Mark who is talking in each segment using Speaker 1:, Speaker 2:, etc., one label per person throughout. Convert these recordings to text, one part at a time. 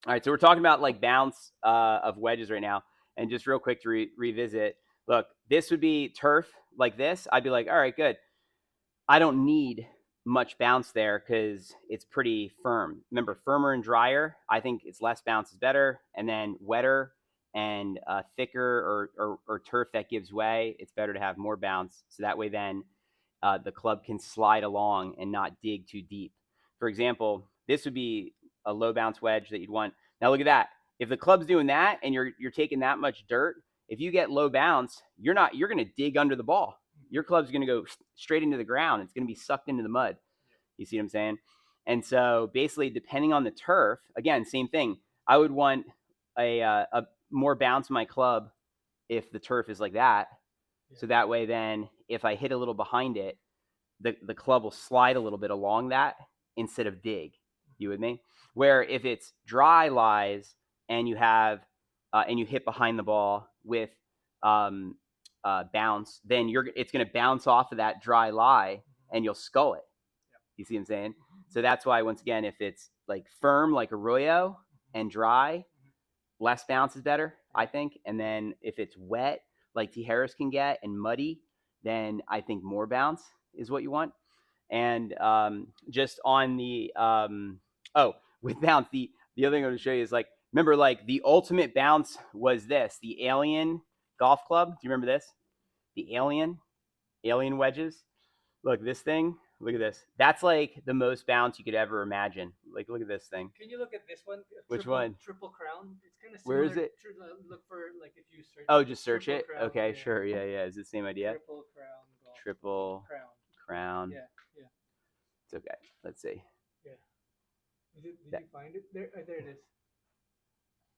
Speaker 1: All right, so we're talking about like bounce of wedges right now, and just real quick to revisit. Look, this would be turf like this. I'd be like, all right, good. I don't need much bounce there because it's pretty firm. Remember, firmer and drier. I think it's less bounce is better, and then wetter and thicker or turf that gives way. It's better to have more bounce, so that way then the club can slide along and not dig too deep. For example, this would be a low bounce wedge that you'd want. Now look at that. If the club's doing that and you're taking that much dirt, if you get low bounce, you're going to dig under the ball. Your club's going to go straight into the ground. It's going to be sucked into the mud. You see what I'm saying? And so basically, depending on the turf, again, same thing. I would want a more bounce in my club if the turf is like that. So that way, then if I hit a little behind it, the club will slide a little bit along that instead of dig. You with me? Where if it's dry lies and you have and you hit behind the ball with um, bounce, then it's going to bounce off of that dry lie and you'll skull it. You see what I'm saying? So that's why once again, if it's like firm like Arroyo and dry, less bounce is better, I think. And then if it's wet like T Harris can get and muddy, then I think more bounce is what you want. And just on the with bounce, the other thing I want to show you is like remember like the ultimate bounce was this the Alien golf club. Do you remember this? The Alien wedges. Look, this thing. Look at this. That's like the most bounce you could ever imagine. Like, look at this thing.
Speaker 2: Can you look at this one?
Speaker 1: Which one?
Speaker 2: Triple crown. It's kind of
Speaker 1: Where is
Speaker 2: similar.
Speaker 1: it?
Speaker 2: Look for like if you search
Speaker 1: Oh,
Speaker 2: it.
Speaker 1: just search
Speaker 2: Triple
Speaker 1: it.
Speaker 2: crown.
Speaker 1: Okay,
Speaker 2: Yeah.
Speaker 1: sure. Yeah, yeah. Is it the same idea?
Speaker 2: Triple crown golf club.
Speaker 1: Triple
Speaker 2: Crown.
Speaker 1: crown.
Speaker 2: Yeah. Yeah.
Speaker 1: It's okay. Let's see.
Speaker 2: Yeah. Did
Speaker 1: That,
Speaker 2: you find it? There it is.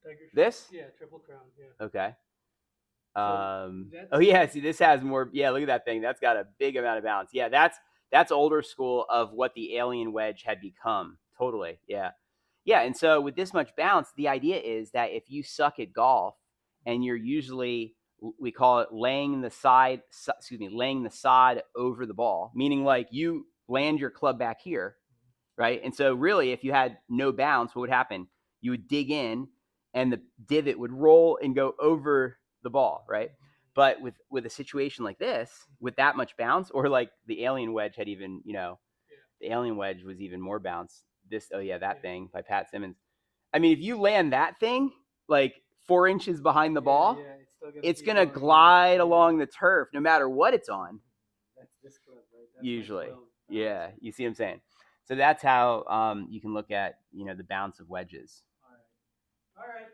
Speaker 2: Tiger.
Speaker 1: this?
Speaker 2: Yeah. Triple crown. Yeah.
Speaker 1: Okay.
Speaker 2: So
Speaker 1: Oh
Speaker 2: that's
Speaker 1: yeah. See, this has more. Yeah, look at that thing. That's got a big amount of bounce. Yeah, that's older school of what the Alien wedge had become. Totally. Yeah. Yeah. And so with this much bounce, the idea is that if you suck at golf and you're usually we call it laying the side, laying the sod over the ball, meaning like you land your club back here, right? And so really, if you had no bounce, what would happen? You would dig in, and the divot would roll and go over the ball, right? But with a situation like this, with that much bounce, or like the Alien wedge had even, the Alien wedge was even more bounce. This, oh yeah, that thing by Pat Simmons. I mean, if you land that thing like 4 inches behind the
Speaker 2: yeah,
Speaker 1: ball,
Speaker 2: yeah. It's still gonna
Speaker 1: it's
Speaker 2: keep
Speaker 1: gonna
Speaker 2: going. Yeah,
Speaker 1: glide
Speaker 2: yeah.
Speaker 1: along the turf no matter what it's on.
Speaker 2: That's this club, right? That's my
Speaker 1: Usually,
Speaker 2: 12 bounce.
Speaker 1: yeah. You see what I'm saying? So that's how you can look at the bounce of wedges.
Speaker 2: All right. All right.